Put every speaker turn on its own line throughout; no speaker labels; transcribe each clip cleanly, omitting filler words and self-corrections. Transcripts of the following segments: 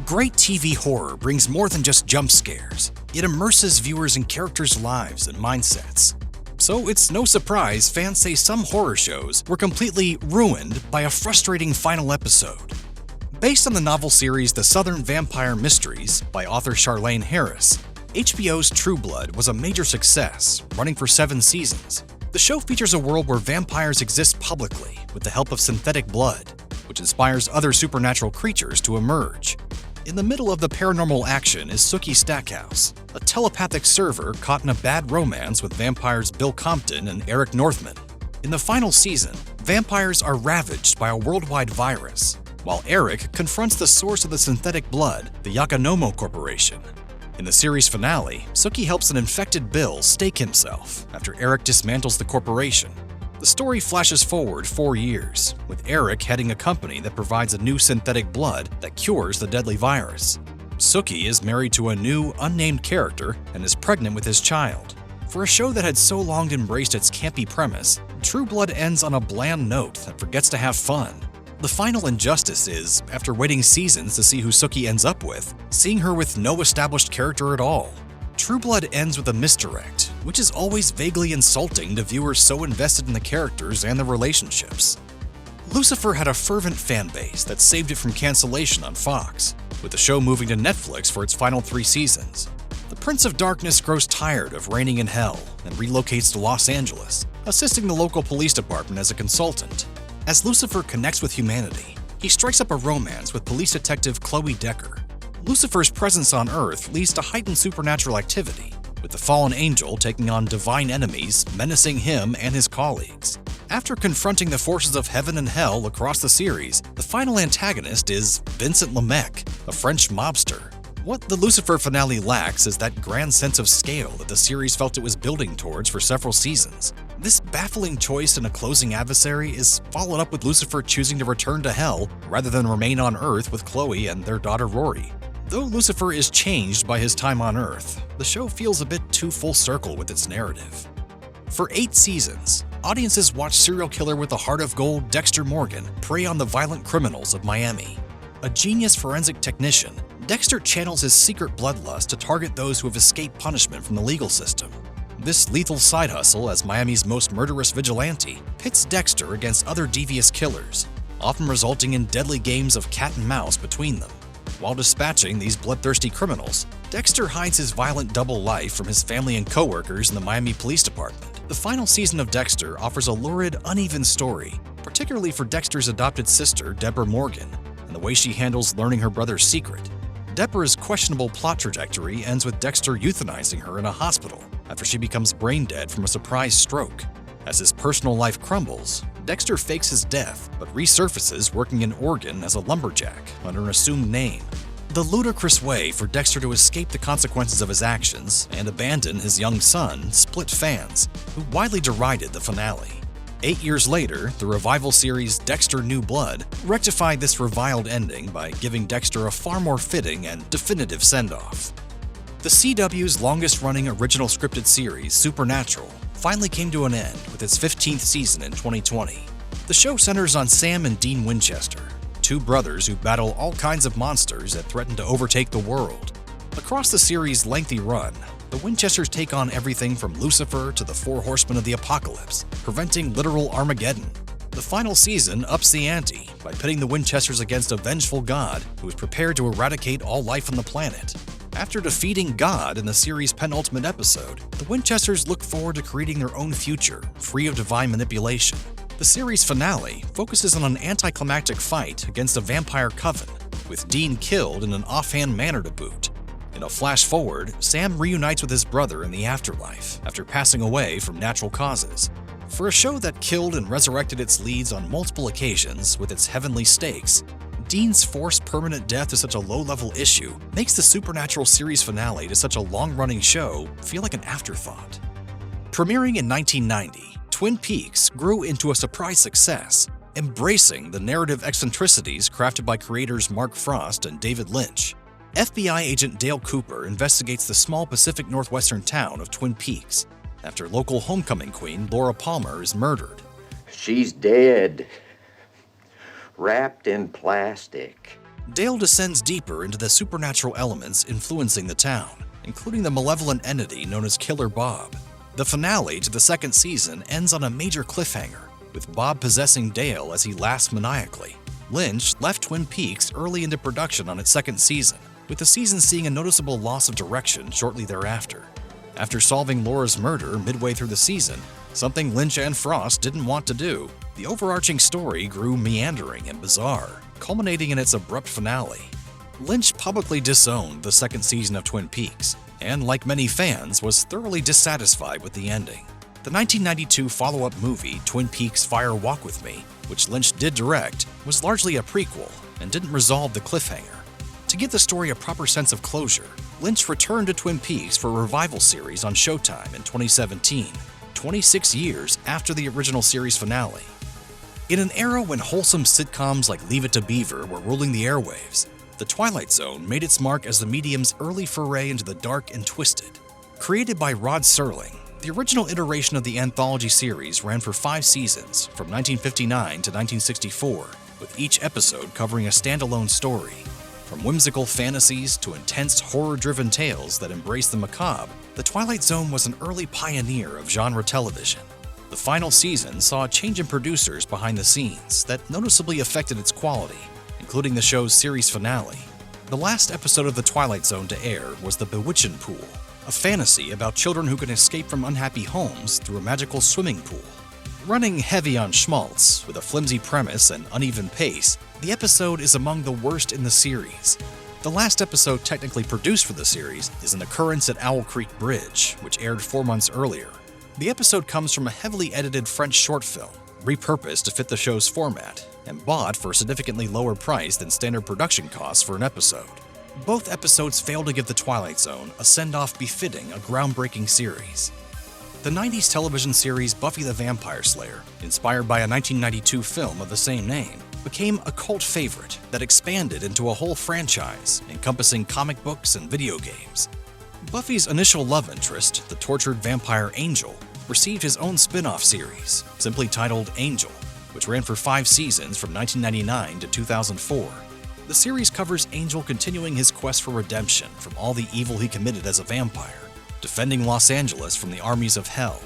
Great TV horror brings more than just jump scares. It immerses viewers in characters' lives and mindsets. So it's no surprise fans say some horror shows were completely ruined by a frustrating final episode. Based on the novel series The Southern Vampire Mysteries by author Charlaine Harris, HBO's True Blood was a major success, running for 7 seasons. The show features a world where vampires exist publicly with the help of synthetic blood, which inspires other supernatural creatures to emerge. In the middle of the paranormal action is Sookie Stackhouse, a telepathic server caught in a bad romance with vampires Bill Compton and Eric Northman. In the final season, vampires are ravaged by a worldwide virus, while Eric confronts the source of the synthetic blood, the Yakanomo Corporation. In the series finale, Sookie helps an infected Bill stake himself after Eric dismantles the corporation. The story flashes forward 4 years, with Eric heading a company that provides a new synthetic blood that cures the deadly virus. Sookie is married to a new, unnamed character and is pregnant with his child. For a show that had so long embraced its campy premise, True Blood ends on a bland note that forgets to have fun. The final injustice is, after waiting seasons to see who Sookie ends up with, seeing her with no established character at all. True Blood ends with a misdirect, which is always vaguely insulting to viewers so invested in the characters and the relationships. Lucifer had a fervent fan base that saved it from cancellation on Fox, with the show moving to Netflix for its final 3 seasons. The Prince of Darkness grows tired of reigning in hell and relocates to Los Angeles, assisting the local police department as a consultant. As Lucifer connects with humanity, he strikes up a romance with police detective Chloe Decker. Lucifer's presence on Earth leads to heightened supernatural activity, with the fallen angel taking on divine enemies menacing him and his colleagues. After confronting the forces of heaven and hell across the series, the final antagonist is Vincent Lemecq, a French mobster. What the Lucifer finale lacks is that grand sense of scale that the series felt it was building towards for several seasons. This baffling choice in a closing adversary is followed up with Lucifer choosing to return to hell rather than remain on Earth with Chloe and their daughter Rory. Though Lucifer is changed by his time on Earth, the show feels a bit too full circle with its narrative. For 8 seasons, audiences watch serial killer with a heart of gold Dexter Morgan prey on the violent criminals of Miami. A genius forensic technician, Dexter channels his secret bloodlust to target those who have escaped punishment from the legal system. This lethal side hustle as Miami's most murderous vigilante pits Dexter against other devious killers, often resulting in deadly games of cat and mouse between them. While dispatching these bloodthirsty criminals, Dexter hides his violent double life from his family and co-workers in the Miami Police Department. The final season of Dexter offers a lurid, uneven story, particularly for Dexter's adopted sister, Deborah Morgan, and the way she handles learning her brother's secret. Deborah's questionable plot trajectory ends with Dexter euthanizing her in a hospital after she becomes brain dead from a surprise stroke. As his personal life crumbles, Dexter fakes his death but resurfaces working in Oregon as a lumberjack under an assumed name. The ludicrous way for Dexter to escape the consequences of his actions and abandon his young son split fans, who widely derided the finale. 8 years later, the revival series Dexter New Blood rectified this reviled ending by giving Dexter a far more fitting and definitive send-off. The CW's longest-running original scripted series, Supernatural, finally came to an end with its 15th season in 2020. The show centers on Sam and Dean Winchester, 2 brothers who battle all kinds of monsters that threaten to overtake the world. Across the series' lengthy run, the Winchesters take on everything from Lucifer to the 4 Horsemen of the Apocalypse, preventing literal Armageddon. The final season ups the ante by pitting the Winchesters against a vengeful god who is prepared to eradicate all life on the planet. After defeating God in the series' penultimate episode, the Winchesters look forward to creating their own future, free of divine manipulation. The series finale focuses on an anticlimactic fight against a vampire coven, with Dean killed in an offhand manner to boot. In a flash forward, Sam reunites with his brother in the afterlife after passing away from natural causes. For a show that killed and resurrected its leads on multiple occasions with its heavenly stakes, Dean's forced permanent death to such a low-level issue makes the Supernatural series finale to such a long-running show feel like an afterthought. Premiering in 1990, Twin Peaks grew into a surprise success, embracing the narrative eccentricities crafted by creators Mark Frost and David Lynch. FBI agent Dale Cooper investigates the small Pacific Northwestern town of Twin Peaks after local homecoming queen Laura Palmer is murdered.
She's dead, wrapped in plastic.
Dale descends deeper into the supernatural elements influencing the town, including the malevolent entity known as Killer Bob. The finale to the second season ends on a major cliffhanger, with Bob possessing Dale as he laughs maniacally. Lynch left Twin Peaks early into production on its second season, with the season seeing a noticeable loss of direction shortly thereafter. After solving Laura's murder midway through the season, something Lynch and Frost didn't want to do, the overarching story grew meandering and bizarre, culminating in its abrupt finale. Lynch publicly disowned the second season of Twin Peaks, and like many fans, was thoroughly dissatisfied with the ending. The 1992 follow-up movie Twin Peaks Fire Walk With Me, which Lynch did direct, was largely a prequel and didn't resolve the cliffhanger. To give the story a proper sense of closure, Lynch returned to Twin Peaks for a revival series on Showtime in 2017, 26 years after the original series finale. In an era when wholesome sitcoms like Leave It to Beaver were ruling the airwaves, The Twilight Zone made its mark as the medium's early foray into the dark and twisted. Created by Rod Serling, the original iteration of the anthology series ran for 5 seasons, from 1959 to 1964, with each episode covering a standalone story. From whimsical fantasies to intense horror-driven tales that embrace the macabre, The Twilight Zone was an early pioneer of genre television. The final season saw a change in producers behind the scenes that noticeably affected its quality, including the show's series finale. The last episode of The Twilight Zone to air was The Bewitchin' Pool, a fantasy about children who can escape from unhappy homes through a magical swimming pool. Running heavy on schmaltz, with a flimsy premise and uneven pace, the episode is among the worst in the series. The last episode technically produced for the series is An Occurrence at Owl Creek Bridge, which aired 4 months earlier. The episode comes from a heavily edited French short film, repurposed to fit the show's format, and bought for a significantly lower price than standard production costs for an episode. Both episodes fail to give The Twilight Zone a send-off befitting a groundbreaking series. The 90s television series Buffy the Vampire Slayer, inspired by a 1992 film of the same name, became a cult favorite that expanded into a whole franchise encompassing comic books and video games. Buffy's initial love interest, the tortured vampire Angel, received his own spin-off series, simply titled Angel, which ran for 5 seasons from 1999 to 2004. The series covers Angel continuing his quest for redemption from all the evil he committed as a vampire, defending Los Angeles from the armies of hell.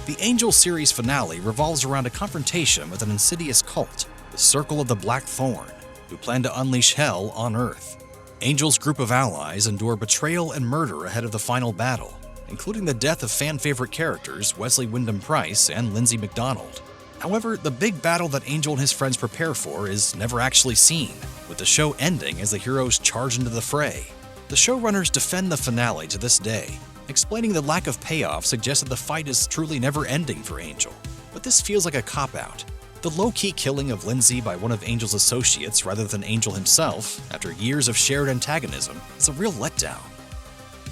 The Angel series finale revolves around a confrontation with an insidious cult, the Circle of the Black Thorn, who plan to unleash hell on Earth. Angel's group of allies endure betrayal and murder ahead of the final battle, including the death of fan-favorite characters Wesley Wyndham-Pryce and Lindsay McDonald. However, the big battle that Angel and his friends prepare for is never actually seen, with the show ending as the heroes charge into the fray. The showrunners defend the finale to this day, explaining the lack of payoff suggests that the fight is truly never ending for Angel. But this feels like a cop-out. The low-key killing of Lindsay by one of Angel's associates rather than Angel himself, after years of shared antagonism, is a real letdown.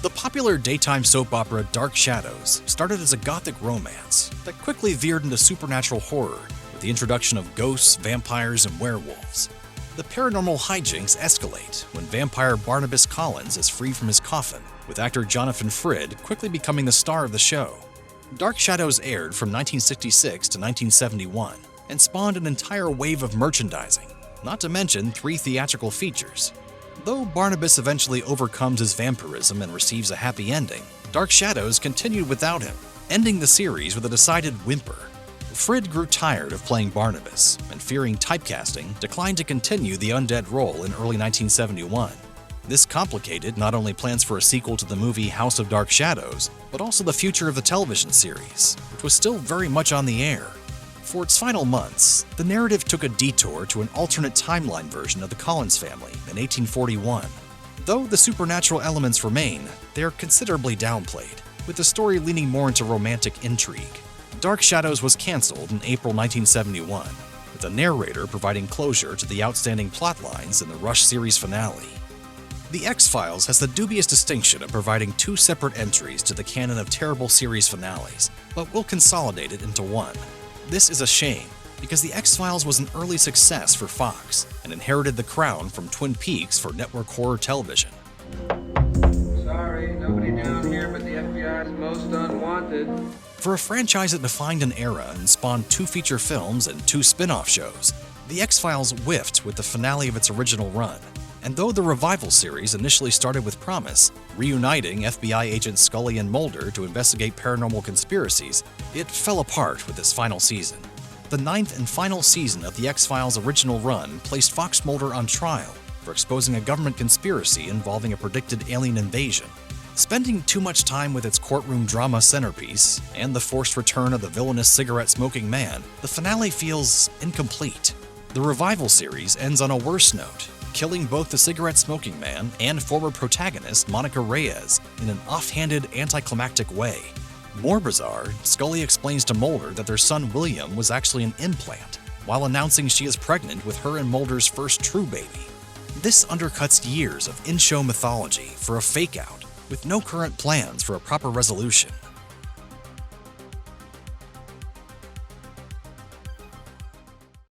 The popular daytime soap opera Dark Shadows started as a gothic romance that quickly veered into supernatural horror with the introduction of ghosts, vampires, and werewolves. The paranormal hijinks escalate when vampire Barnabas Collins is freed from his coffin, with actor Jonathan Frid quickly becoming the star of the show. Dark Shadows aired from 1966 to 1971 and spawned an entire wave of merchandising, not to mention 3 theatrical features. Though Barnabas eventually overcomes his vampirism and receives a happy ending, Dark Shadows continued without him, ending the series with a decided whimper. Frid grew tired of playing Barnabas, and fearing typecasting, declined to continue the undead role in early 1971. This complicated not only plans for a sequel to the movie House of Dark Shadows, but also the future of the television series, which was still very much on the air. For its final months, the narrative took a detour to an alternate timeline version of the Collins family in 1841. Though the supernatural elements remain, they are considerably downplayed, with the story leaning more into romantic intrigue. Dark Shadows was canceled in April 1971, with the narrator providing closure to the outstanding plot lines in the Rush series finale. The X-Files has the dubious distinction of providing 2 separate entries to the canon of terrible series finales, but will consolidate it into one. This is a shame, because The X-Files was an early success for Fox and inherited the crown from Twin Peaks for network horror television.
Sorry, nobody down here but the FBI's most unwanted.
For a franchise that defined an era and spawned 2 feature films and 2 spin-off shows, The X-Files whiffed with the finale of its original run, And though the revival series initially started with promise, reuniting FBI agents Scully and Mulder to investigate paranormal conspiracies, it fell apart with this final season. The 9th and final season of the X-Files' original run placed Fox Mulder on trial for exposing a government conspiracy involving a predicted alien invasion. Spending too much time with its courtroom drama centerpiece and the forced return of the villainous cigarette-smoking man, the finale feels incomplete. The revival series ends on a worse note, killing both the cigarette-smoking man and former protagonist Monica Reyes in an offhanded, anticlimactic way. More bizarre, Scully explains to Mulder that their son William was actually an implant, while announcing she is pregnant with her and Mulder's first true baby. This undercuts years of in-show mythology for a fake-out, with no current plans for a proper resolution.